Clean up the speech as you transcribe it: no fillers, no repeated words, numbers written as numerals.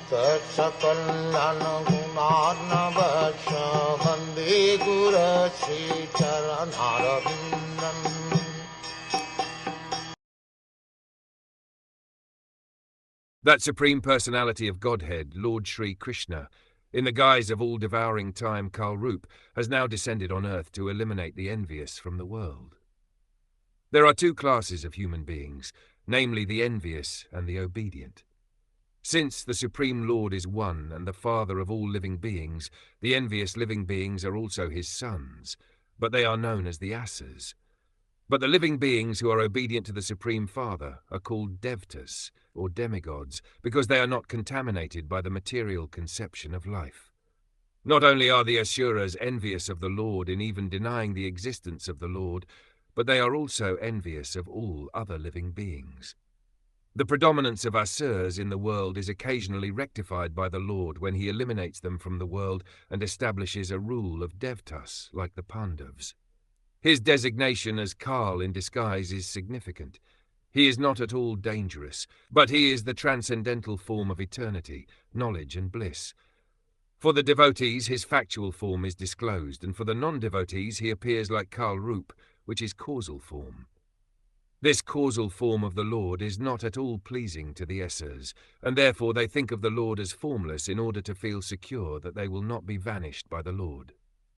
Sakal Gunarnavasha Vande Guru Sri Charanaravindan. That Supreme Personality of Godhead, Lord Sri Krishna, in the guise of all-devouring time Kalrup, has now descended on earth to eliminate the envious from the world. There are two classes of human beings, namely the envious and the obedient. Since the Supreme Lord is one and the Father of all living beings, the envious living beings are also his sons, but they are known as the Asas. But the living beings who are obedient to the Supreme Father are called devtas, or demigods, because they are not contaminated by the material conception of life. Not only are the Asuras envious of the Lord in even denying the existence of the Lord, but they are also envious of all other living beings. The predominance of Asuras in the world is occasionally rectified by the Lord when he eliminates them from the world and establishes a rule of devtas, like the Pandavas. His designation as Kal in disguise is significant. He is not at all dangerous, but he is the transcendental form of eternity, knowledge and bliss. For the devotees, his factual form is disclosed, and for the non-devotees, he appears like Kalrup, which is causal form. This causal form of the Lord is not at all pleasing to the Asas, and therefore they think of the Lord as formless in order to feel secure that they will not be vanished by the Lord.